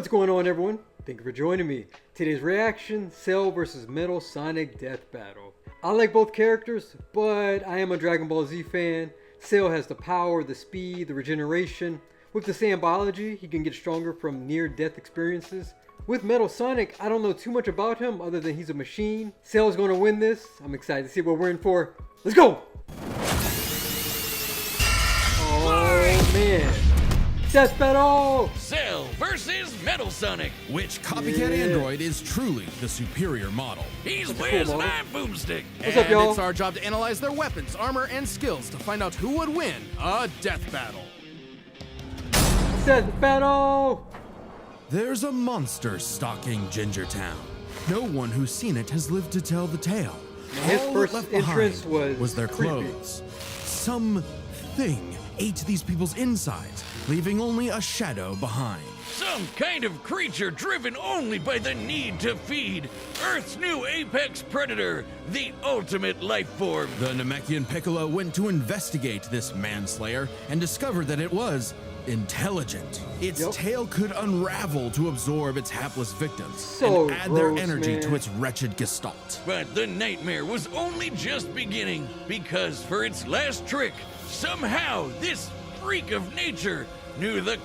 What's going on, everyone? Thank you for joining me. Today's reaction, Cell vs. Metal Sonic Death Battle. I like both characters, but I am a Dragon Ball Z fan. Cell has the power, the speed, the regeneration. With the same biology, he can get stronger from near-death experiences. With Metal Sonic, I don't know too much about him other than he's a machine. Cell's going to win this. I'm excited to see what we're in for. Let's go! Oh man. Death Battle! Cell versus Metal Sonic. Which copycat android is truly the superior model? He's That's a Wiz cool and model. I'm Boomstick. What's up, y'all? It's our job to analyze their weapons, armor, and skills to find out who would win a death battle. Death Battle! There's a monster stalking Ginger Town. No one who's seen it has lived to tell the tale. His All first it left entrance behind was their creepy. clothes. Something ate these people's insides, leaving only a shadow behind. Some kind of creature driven only by the need to feed. Earth's new apex predator, the ultimate life form. The Namekian Piccolo went to investigate this manslayer and discovered that it was intelligent. Its Yep. tail could unravel to absorb its hapless victims So and add gross, their energy man. to its wretched gestalt. But the nightmare was only just beginning, because for its last trick, somehow this freak of nature knew the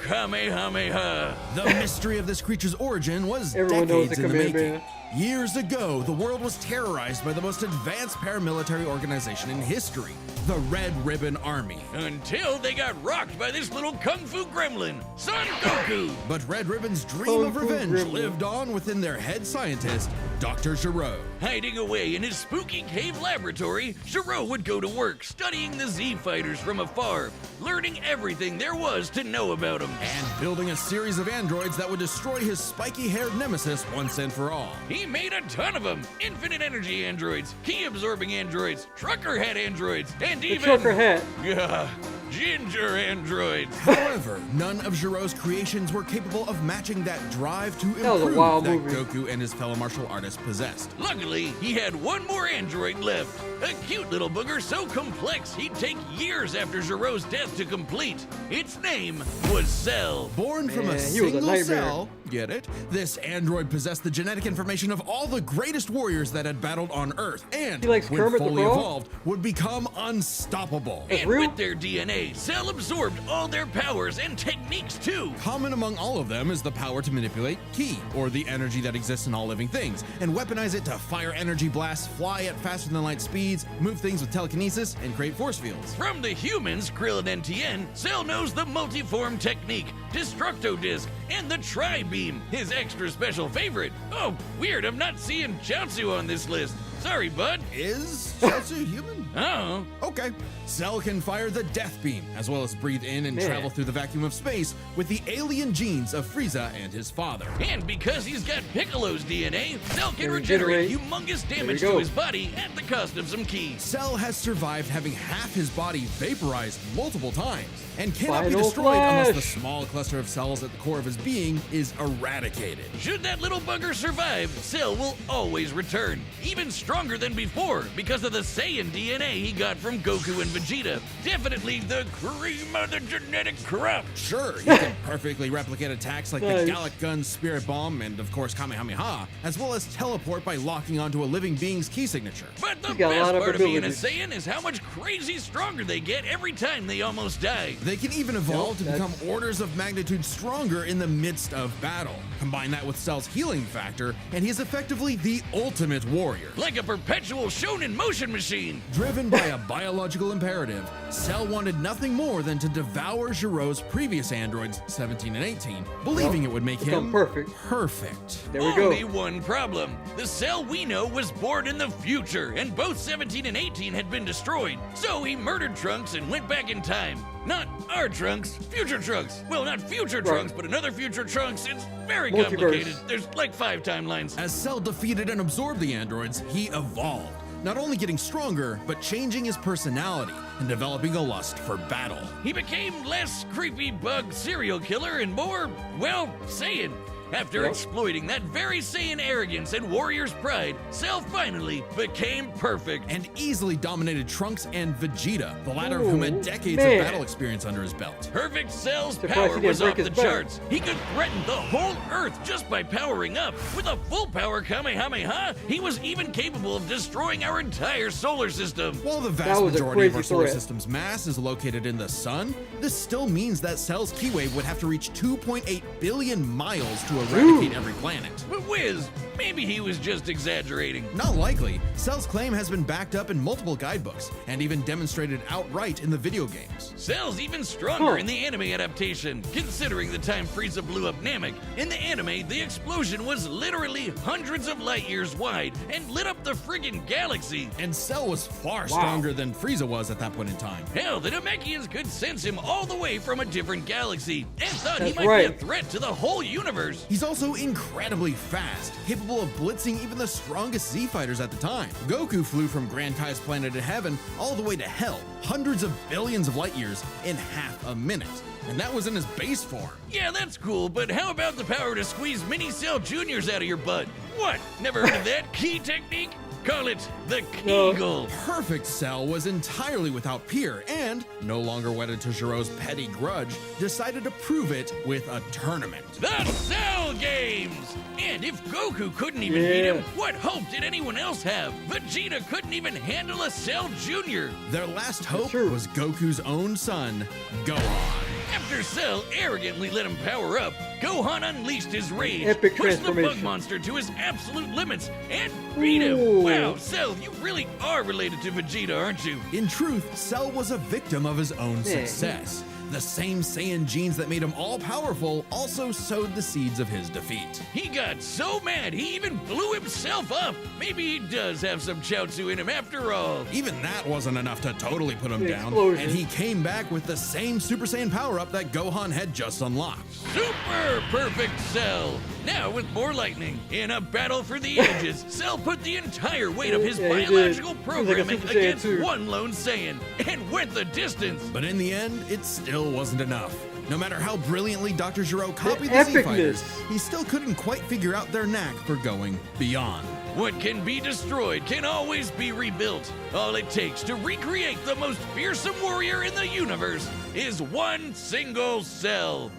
Kamehameha. The mystery of this creature's origin was Everyone knows decades the in the making. Kamehameha. Years ago, the world was terrorized by the most advanced paramilitary organization in history, the Red Ribbon Army. Until they got rocked by this little kung fu gremlin, Son Goku. But Red Ribbon's dream Kung of Fu revenge Gremlin. lived on within their head scientist, Dr. Giro. Hiding away in his spooky cave laboratory, Giro would go to work studying the Z fighters from afar, learning everything there was to know about them. And building a series of androids that would destroy his spiky-haired nemesis once and for all. He made a ton of them. Infinite energy androids, key-absorbing androids, trucker head androids, and The even... trucker hat. Yeah, ginger androids. However, none of Giro's creations were capable of matching that drive to That was a improve wild that movie. Goku and his fellow martial artists possessed. Luckily, he had one more android left. A cute little booger so complex he'd take years after Giro's death to complete. Its name was Cell. Born from Man, a he was a single nightmare. cell, get it? This android possessed the genetic information of all the greatest warriors that had battled on Earth, and He likes when Kermit the fully Frog? evolved, would become unstoppable. That's And real? with their DNA, Cell absorbed all their powers and techniques too. Common among all of them is the power to manipulate ki, or the energy that exists in all living things, and weaponize it to fire energy blasts, fly at faster than light speeds, move things with telekinesis, and create force fields. From the humans, Krillin and Tien, Cell knows the multiform technique, Destructo Disc, and the Tri-Beam, his extra special favorite. Oh, weird, I'm not seeing Chaozu on this list. Sorry, bud. Is Chaozu human? Oh, Okay. Cell can fire the Death Beam, as well as breathe in and Man. travel through the vacuum of space with the alien genes of Frieza and his father. and because he's got Piccolo's DNA, Cell can Can regenerate regenerate. humongous There damage you go. to his body at the cost of some ki. Cell has survived having half his body vaporized multiple times, and cannot be Final destroyed unless the Flash. small cluster of cells at the core of his being is eradicated. Should that little bugger survive, Cell will always return, even stronger than before because of the Saiyan DNA he got from Goku and Vegeta. Definitely the cream of the genetic crop. Sure, he can perfectly replicate attacks like Nice. the Gallic Gun, Spirit Bomb, and of course Kamehameha, as well as teleport by locking onto a living being's key signature. But the He's got a best lot of part of being a abilities. Saiyan is how much crazy stronger they get every time they almost die. They can even evolve to Yep, become that's- orders of magnitude stronger in the midst of battle. Combine that with Cell's healing factor, and he is effectively the ultimate warrior. Like a perpetual shonen motion machine. Driven by a biological imperative, Cell wanted nothing more than to devour Giro's previous androids, 17 and 18, believing Yep, it would make become him perfect. perfect. There we go. Only one problem. The Cell we know was born in the future, and both 17 and 18 had been destroyed. So he murdered Trunks and went back in time. Not our Trunks, future Trunks. Well, not future Right. Trunks, but another future Trunks. It's very Multiverse. complicated. There's like 5 timelines. As Cell defeated and absorbed the androids, he evolved, not only getting stronger, but changing his personality and developing a lust for battle. He became less creepy bug serial killer and more, well, Saiyan. After exploiting that very Saiyan arrogance and warrior's pride, Cell finally became perfect. And easily dominated Trunks and Vegeta, the latter of whom had decades man. of battle experience under his belt. Perfect Cell's Surprised power he didn't was break off his the back. charts. He could threaten the whole Earth just by powering up. With a full power Kamehameha, he was even capable of destroying our entire solar system. While the That vast was a majority of our crazy solar threat. system's mass is located in the sun, this still means that Cell's key wave would have to reach 2.8 billion miles to eradicate every planet. But Wiz, maybe he was just exaggerating. Not likely. Cell's claim has been backed up in multiple guidebooks and even demonstrated outright in the video games. Cell's even stronger in the anime adaptation, considering the time Frieza blew up Namek. In the anime, the explosion was literally hundreds of light years wide and lit up the friggin' galaxy. And Cell was far stronger than Frieza was at that point in time. Hell, the Namekians could sense him all the way from a different galaxy and thought he That's might right. be a threat to the whole universe. He's also incredibly fast, capable of blitzing even the strongest Z fighters at the time. Goku flew from Grand Kai's planet of heaven all the way to hell, hundreds of billions of light years in half a minute. And that was in his base form. Yeah, that's cool, but how about the power to squeeze mini Cell Juniors out of your butt? What? Never heard of that key technique? Call it the Kegel. Perfect Cell was entirely without peer and, no longer wedded to Giro's petty grudge, decided to prove it with a tournament. The Cell Games! And if Goku couldn't even beat him, what hope did anyone else have? Vegeta couldn't even handle a Cell Jr. Their last hope true. was Goku's own son, Gohan. After Cell arrogantly let him power up, Gohan unleashed his rage, Epic pushed the bug transformation. monster to his absolute limits, and beat him. Ooh. Wow, Cell, you really are related to Vegeta, aren't you? In truth, Cell was a victim of his own success. The same Saiyan genes that made him all-powerful also sowed the seeds of his defeat. He got so mad he even blew himself up. Maybe he does have some Chaozu in him after all. Even that wasn't enough to totally put him The down, explosion. and he came back with the same Super Saiyan power-up that Gohan had just unlocked. Super perfect Cell. Now with more lightning, in a battle for the ages, Cell put the entire weight of his Yeah, he did. biological He was like a programming Super Saiyan against too. one lone Saiyan and went the distance. But in the end, it still wasn't enough. No matter how brilliantly Dr. Gero copied the epicness. Z-Fighters, he still couldn't quite figure out their knack for going beyond. What can be destroyed can always be rebuilt. All it takes to recreate the most fearsome warrior in the universe is one single cell.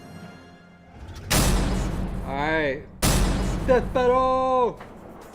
Alright. Death battle!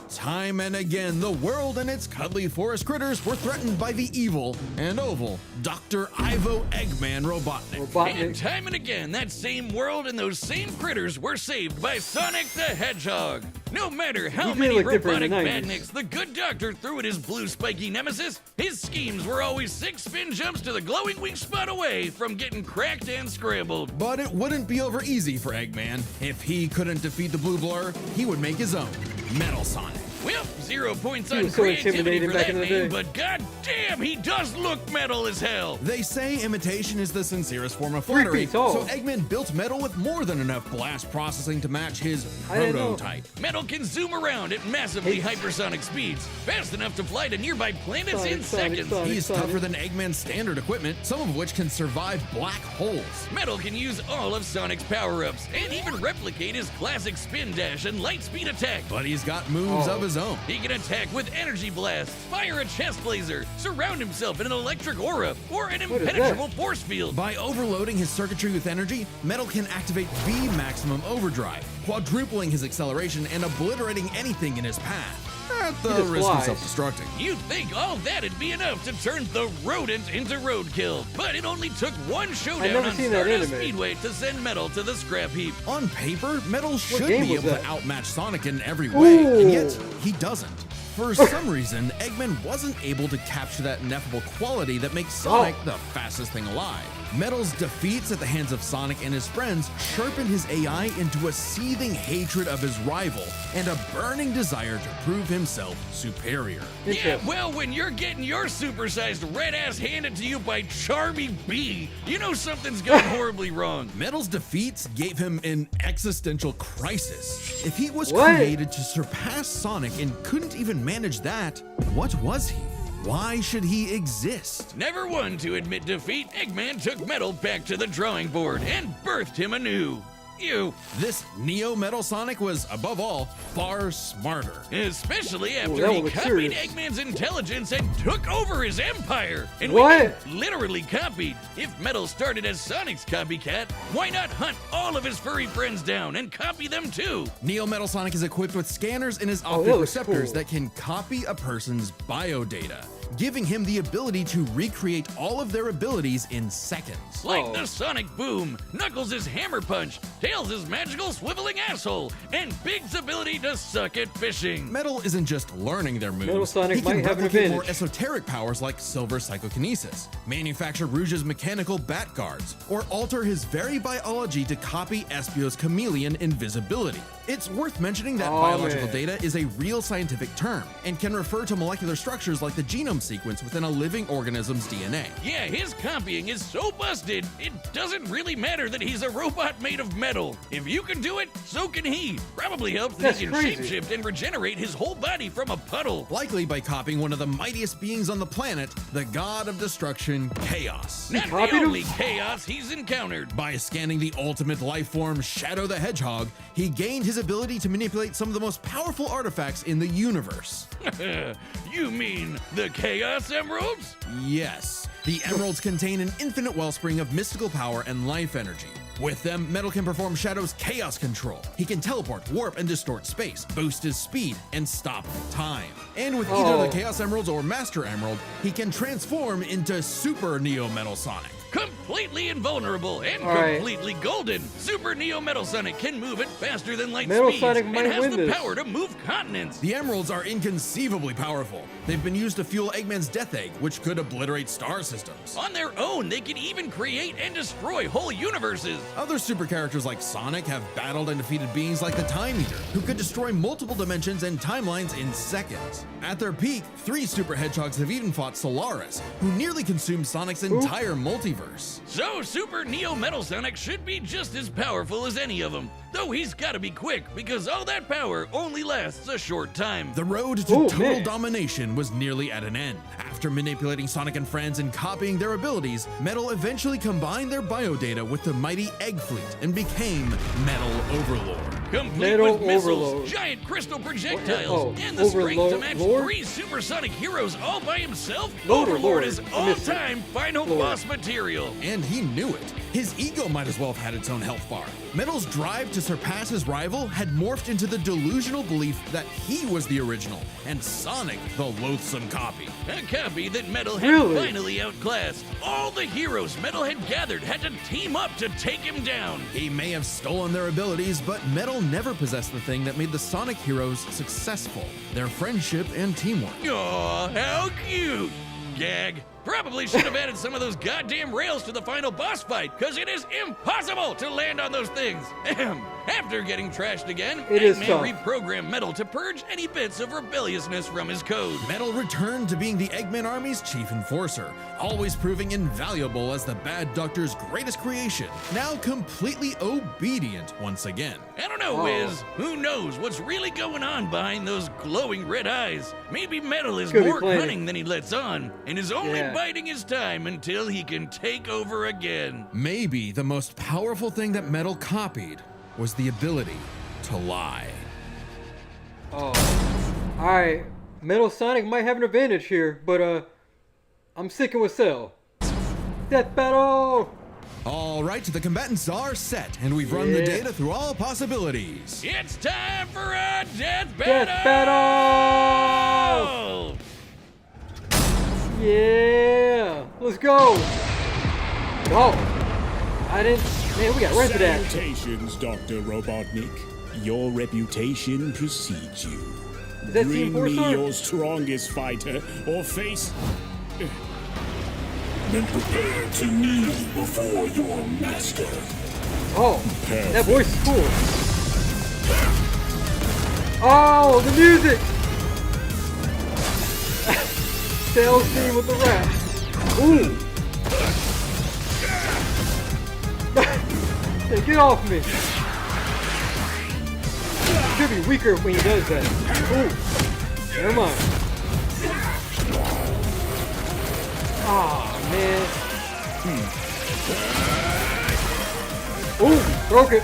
Time and again, the world and its cuddly forest critters were threatened by the evil and oval Dr. Ivo Eggman Robotnik. And Robotnik. time and again, that same world and those same critters were saved by Sonic the Hedgehog. No matter how He did many look different in robotic the 90s. badniks the good doctor threw at his blue spiky nemesis, his schemes were always 6 spin jumps to the glowing weak spot away from getting cracked and scrambled. But it wouldn't be over easy for Eggman. If he couldn't defeat the Blue Blur, he would make his own, Metal Sonic. Well, 0 points He on was so creativity intimidating for back that in the name, day. but god damn, he does look metal as hell. They say imitation is the sincerest form of 3 flattery, feet tall. so Eggman built Metal with more than enough blast processing to match his I didn't know. prototype. Metal can zoom around at massively hypersonic speeds, fast enough to fly to nearby planets in seconds. He's tougher than Eggman's standard equipment, some of which can survive black holes. Metal can use all of Sonic's power-ups and even replicate his classic spin dash and light speed attack. But he's got moves Oh. of his own. He can attack with energy blast, fire a chest laser, surround himself in an electric aura, or an What is that? impenetrable force field. By overloading his circuitry with energy, Metal can activate V maximum overdrive, quadrupling his acceleration and obliterating anything in his path, at the just risk of flies. self-destructing. You'd think all that'd be enough to turn the rodent into roadkill, but it only took one showdown never on seen that Stardust anime. Speedway to send Metal to the scrap heap. On paper, Metal should game be was able that? to outmatch Sonic in every way, Ooh. and yet he doesn't. For some reason, Eggman wasn't able to capture that ineffable quality that makes Sonic the fastest thing alive. Metal's defeats at the hands of Sonic and his friends sharpened his AI into a seething hatred of his rival and a burning desire to prove himself superior. Yeah, Interesting. well, when you're getting your supersized red ass handed to you by Charmy B, you know something's gone horribly wrong. Metal's defeats gave him an existential crisis. If he was What? created to surpass Sonic and couldn't even manage that, what was he? Why should he exist? Never one to admit defeat, Eggman took Metal back to the drawing board and birthed him anew. Ew. This Neo Metal Sonic was, above all, far smarter. Especially Ooh, after that he one looks copied serious. Eggman's intelligence and took over his empire. And What? we mean literally copied. If Metal started as Sonic's copycat, why not hunt all of his furry friends down and copy them too? Neo Metal Sonic is equipped with scanners in his Oh, optic that looks receptors cool. that can copy a person's biodata, giving him the ability to recreate all of their abilities in seconds. Like Oh. the Sonic Boom, Knuckles' Hammer Punch, Tails' magical swiveling asshole, and Big's ability to suck at fishing. Metal isn't just learning their moves. Metal Sonic he can might have an replicate more advantage. esoteric powers like Silver Psychokinesis, manufacture Rouge's mechanical bat guards, or alter his very biology to copy Espio's chameleon invisibility. It's worth mentioning that Oh, biological man. data is a real scientific term and can refer to molecular structures like the genome sequence within a living organism's DNA. Yeah, his copying is so busted, it doesn't really matter that he's a robot made of metal. If you can do it, so can he. Probably helps that That's he can crazy. shapeshift and regenerate his whole body from a puddle. Likely by copying one of the mightiest beings on the planet, the god of destruction, Chaos. Not the copied him? only chaos he's encountered. By scanning the ultimate life form, Shadow the Hedgehog, he gained his ability to manipulate some of the most powerful artifacts in the universe. You mean the Chaos Emeralds? Yes, the emeralds contain an infinite wellspring of mystical power and life energy. With them, Metal can perform Shadow's chaos control. He can teleport, warp, and distort space, boost his speed, and stop time. And with either Oh. the Chaos Emeralds or Master Emerald, he can transform into Super Neo Metal Sonic. Completely invulnerable and All right. completely golden. Super Neo Metal Sonic can move at faster than light Metal speeds Sonic and might has win the this. power to move continents. The emeralds are inconceivably powerful. They've been used to fuel Eggman's Death Egg, which could obliterate star systems. On their own, they can even create and destroy whole universes. Other super characters like Sonic have battled and defeated beings like the Time Eater, who could destroy multiple dimensions and timelines in seconds. At their peak, 3 super hedgehogs have even fought Solaris, who nearly consumed Sonic's entire multiverse. So Super Neo Metal Sonic should be just as powerful as any of them. Though he's gotta be quick, because all that power only lasts a short time. The road to Oh, total man. domination was nearly at an end. After manipulating Sonic and friends and copying their abilities, Metal eventually combined their biodata with the mighty Egg Fleet and became Metal Overlord. Complete Metal with missiles, Overload. giant crystal projectiles, Oh, and the strength to Overlord? match Lord? 3 supersonic heroes all by himself, Lord or Overlord Lord? is I missed it. all-time final Lord. boss material. And he knew it. His ego might as well have had its own health bar. Metal's drive to surpass his rival had morphed into the delusional belief that he was the original, and Sonic the loathsome copy. A copy that Metal had Really? finally outclassed. All the heroes Metal had gathered had to team up to take him down. He may have stolen their abilities, but Metal never possessed the thing that made the Sonic heroes successful: their friendship and teamwork. Aw, how cute! Gag. Probably should have added some of those goddamn rails to the final boss fight, because it is impossible to land on those things. Ahem. After getting trashed again, It is Eggman tough. reprogrammed Metal to purge any bits of rebelliousness from his code. Metal returned to being the Eggman Army's chief enforcer, always proving invaluable as the Bad Doctor's greatest creation, now completely obedient once again. I don't know, Oh. Wiz. Who knows what's really going on behind those glowing red eyes? Maybe Metal is Could be more planning. cunning than he lets on, and is only Yeah. biding his time until he can take over again. Maybe the most powerful thing that Metal copied was the ability to lie. Oh. Alright. Metal Sonic might have an advantage here, but I'm sticking with Cell. Death battle! All right, the combatants are set, and we've run the Yeah. data through all possibilities. It's time for a death Death battle! battle! Yeah! Let's go! Oh! I didn't. Man, we got right to that. Salutations, Dr. Robotnik. Your reputation precedes you. Is that Bring Team Four me Star? your strongest fighter, or face. Then prepare to kneel before your master. Oh! That voice is cool. Oh, the music! Sales team with the rap. Ooh! Hey, get off me! He should be weaker when he does that. Ooh! Never mind. Ah, man. Ooh, broke it.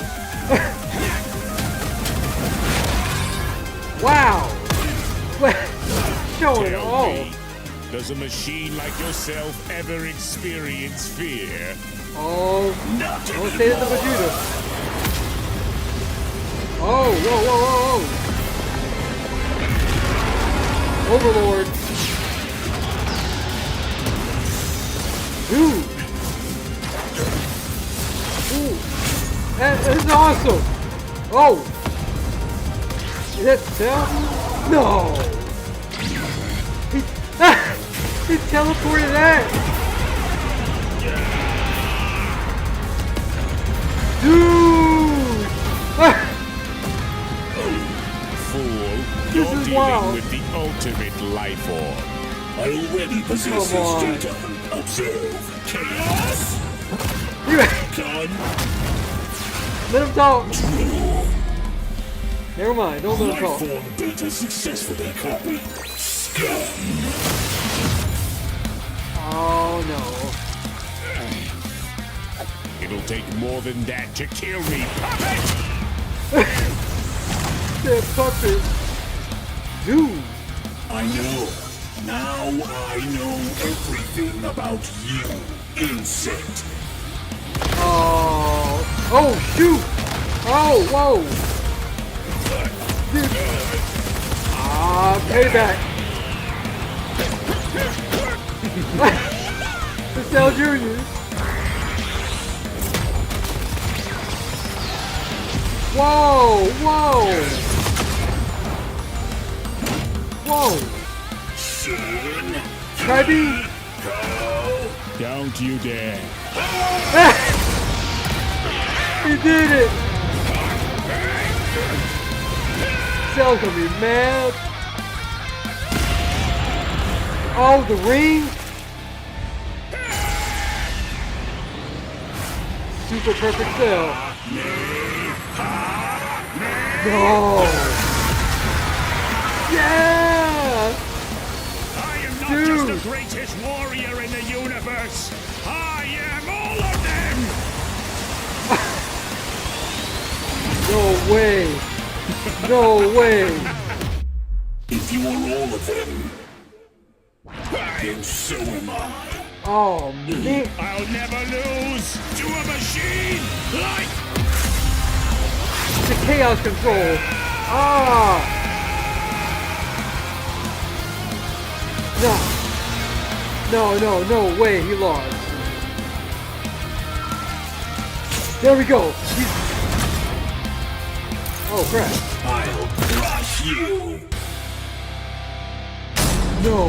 Wow! Showing Tell off. me, does a machine like yourself ever experience fear? Oh, don't say it's a Vegeta. Oh, whoa, whoa, whoa, whoa. Overlord. Dude. Ooh. That is awesome. Oh. Is that Cell? No. He teleported that. Dude. Fool, This you're is dealing wild. with the ultimate life form. I already possess Come on. this data. Observe. Chaos. Done. Let him talk. Never mind. Don't let him Life talk. form data successfully copied. Scan. Oh no. It'll take more than that to kill me, puppet! That puppet. Dude. I know. Now I know everything about you, insect. Oh. Oh shoot. Oh whoa. Dude. Ah, payback. The Cell Jr. Whoa, whoa. Whoa. Soon. Tribe. Don't you dare. He did it. Cell's gonna be mad. Oh, the ring. Super perfect Cell. No. Yeah. I am not Dude. just the greatest warrior in the universe. I am all of them. No way. No way. If you are all of them, then so am I. Oh man. I'll never lose to a machine like The chaos control. Ah. No way, he lost. There we go. Oh crap. I'll crush you. No.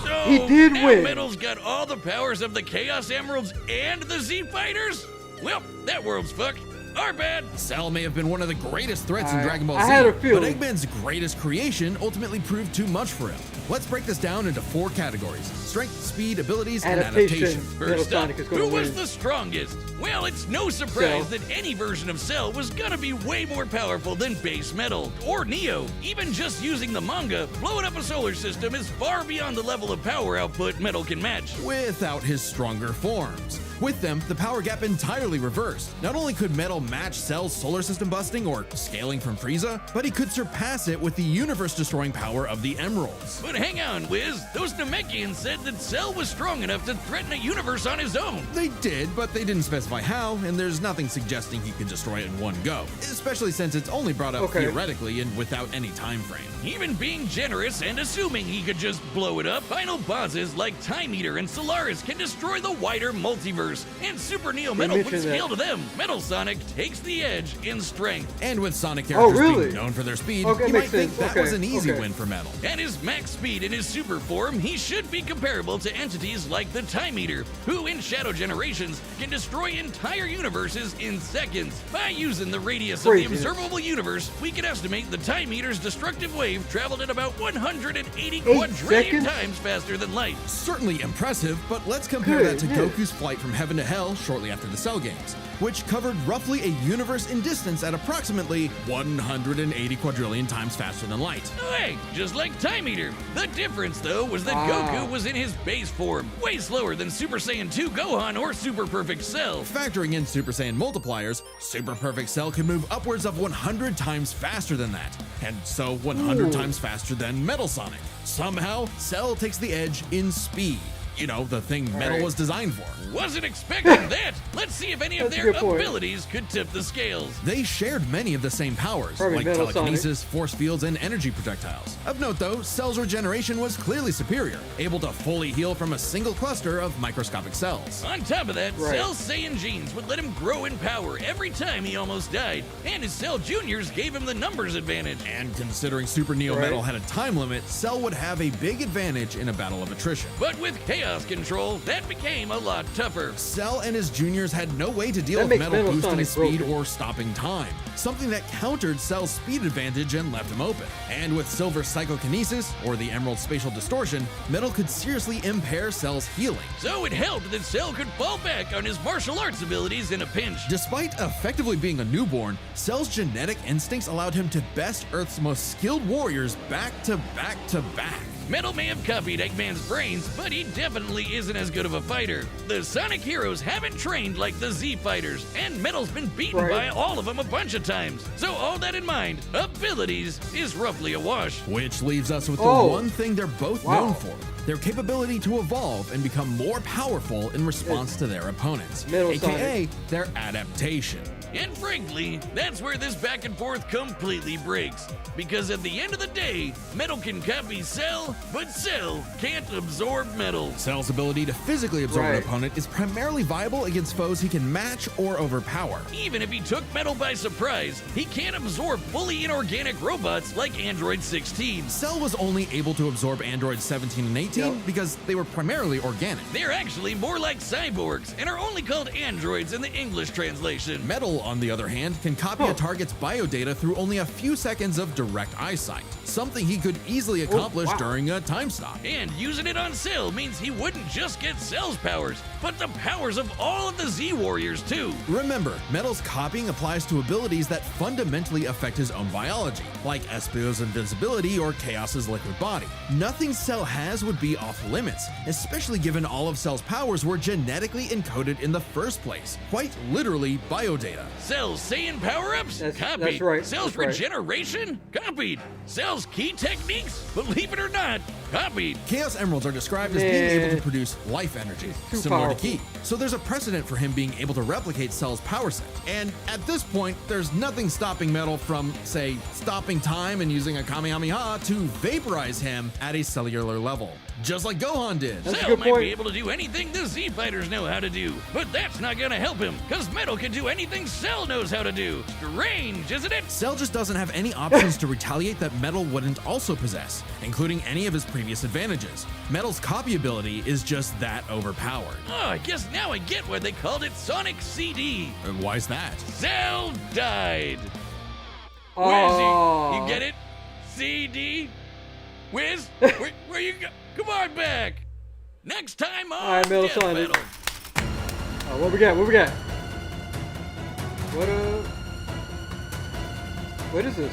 So He did now win. Metal's got all the powers of the Chaos Emeralds and the Z Fighters? Well, that world's fucked. Our bad. Cell may have been one of the greatest threats in I- Dragon Ball I Z, had a but feeling. Eggman's greatest creation ultimately proved too much for him. Let's break this down into 4 categories: strength, speed, abilities, and Adaptation. adaptation. Metal First up, Sonic is gonna who was win. the strongest? Well, it's no surprise Cell. that any version of Cell was gonna be way more powerful than base Metal or Neo. Even just using the manga, blowing up a solar system is far beyond the level of power output Metal can match. Without his stronger forms. With them, the power gap entirely reversed. Not only could Metal match Cell's solar system busting or scaling from Frieza, but he could surpass it with the universe-destroying power of the Emeralds. But hang on, Wiz. Those Namekians said that Cell was strong enough to threaten a universe on his own. They did, but they didn't specify how, and there's nothing suggesting he could destroy it in one go. Especially since it's only brought up Okay. theoretically and without any time frame. Even being generous and assuming he could just blow it up, final bosses like Time Eater and Solaris can destroy the wider multiverse, and Super Neo Metal mentioned puts that. scale to them. Metal Sonic takes the edge in strength. And with Sonic characters really? being known for their speed, Okay, you might makes think sense. that Okay, was an easy okay. win for Metal. At his max speed in his super form, he should be comparable to entities like the Time Eater, who in Shadow Generations can destroy entire universes in seconds. By using the radius of the Craziness. observable universe, we can estimate the Time Eater's destructive wave traveled at about 180 8 quadrillion seconds? times faster than light. Certainly impressive, but let's compare that to Goodness. Goku's flight from heaven to hell shortly after the Cell games. which covered roughly a universe in distance at approximately 180 quadrillion times faster than light. Oh, hey, just like Time Eater. The difference, though, was that Goku was in his base form, way slower than Super Saiyan 2 Gohan or Super Perfect Cell. Factoring in Super Saiyan multipliers, Super Perfect Cell can move upwards of 100 times faster than that, and so 100 times faster than Metal Sonic. Somehow, Cell takes the edge in speed. You know, the thing Metal was designed for. Wasn't expecting that. Let's see if any of That's a their good point. abilities could tip the scales. They shared many of the same powers, Probably like Metal telekinesis, force fields, and energy projectiles. Of note though, Cell's regeneration was clearly superior, able to fully heal from a single cluster of microscopic cells. On top of that, Right. Cell's Saiyan genes would let him grow in power every time he almost died, and his Cell Juniors gave him the numbers advantage. And considering Super Neo Right. Metal had a time limit, Cell would have a big advantage in a battle of attrition. But with Chaos Control, that became a lot tougher. Cell and his juniors had no way to deal That with makes Metal Metal boosting Sonic his speed broken. or stopping time, something that countered Cell's speed advantage and left him open. And with Silver's psychokinesis, or the Emerald spatial distortion, Metal could seriously impair Cell's healing. So it helped that Cell could fall back on his martial arts abilities in a pinch. Despite effectively being a newborn, Cell's genetic instincts allowed him to best Earth's most skilled warriors back to back to back. Metal may have copied Eggman's brains, but he definitely isn't as good of a fighter. The Sonic heroes haven't trained like the Z fighters, and Metal's been beaten by all of them a bunch of times. So all that in mind, abilities is roughly a wash. Which leaves us with the Oh. one thing they're both Wow. known for. Their capability to evolve and become more powerful in response to their opponents, Metal aka their adaptation. And frankly, that's where this back and forth completely breaks. Because at the end of the day, Metal can copy Cell, but Cell can't absorb Metal. Cell's ability to physically absorb an Right. opponent is primarily viable against foes he can match or overpower. Even if he took Metal by surprise, he can't absorb fully inorganic robots like Android 16. Cell was only able to absorb androids 17 and 18 Yep. because they were primarily organic. They're actually more like cyborgs and are only called androids in the English translation. Metal, on the other hand, can copy a target's biodata through only a few seconds of direct eyesight, something he could easily accomplish wow. during a time stop. And using it on Cell means he wouldn't just get Cell's powers, but the powers of all of the Z Warriors too. Remember, Metal's copying applies to abilities that fundamentally affect his own biology, like Espio's invincibility or Chaos's liquid body. Nothing Cell has would be off limits, especially given all of Cell's powers were genetically encoded in the first place, quite literally biodata. Cell's Saiyan power-ups? That's Copied. right, Cell's that's right. regeneration? Copied. Cell's key techniques? Believe it or not, copied. Chaos Emeralds are described as being able to Man. produce life energy, too similar powerful. to Ki. So there's a precedent for him being able to replicate Cell's power set. And at this point, there's nothing stopping Metal from, say, stopping time and using a Kamehameha to vaporize him at a cellular level. Just like Gohan did. That's a Cell good might point. be able to do anything the Z Fighters know how to do, but that's not gonna help him, because Metal can do anything Cell knows how to do. Strange, isn't it? Cell just doesn't have any options to retaliate that Metal wouldn't also possess, including any of his previous advantages. Metal's copy ability is just that overpowered. Oh, I guess now I get why they called it Sonic CD. And why's that? Cell died. Where is Oh. he? You get it? CD? Wiz? Where you go? Come on back. Next time on Alright, Metal Death Sonic. Battle. What we got? What we got? What is this?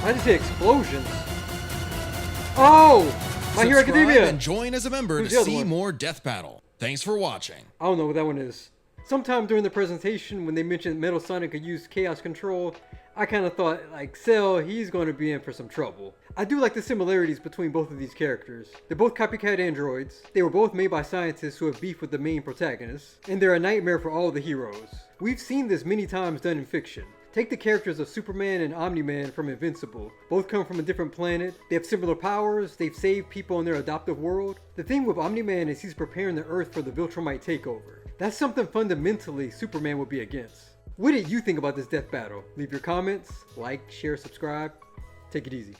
I just say explosions. Oh! My Hero Subscribe Academia! and join as a member Who's to the other see one? more Death Battle. Thanks for watching. I don't know what that one is. Sometime during the presentation, when they mentioned Metal Sonic could use Chaos Control, I kind of thought, like, Cell, he's going to be in for some trouble. I do like the similarities between both of these characters. They're both copycat androids, they were both made by scientists who have beef with the main protagonists, and they're a nightmare for all the heroes. We've seen this many times done in fiction. Take the characters of Superman and Omni-Man from Invincible. Both come from a different planet, they have similar powers, they've saved people in their adoptive world. The thing with Omni-Man is he's preparing the Earth for the Viltrumite takeover. That's something fundamentally Superman would be against. What did you think about this death battle? Leave your comments, like, share, subscribe. Take it easy.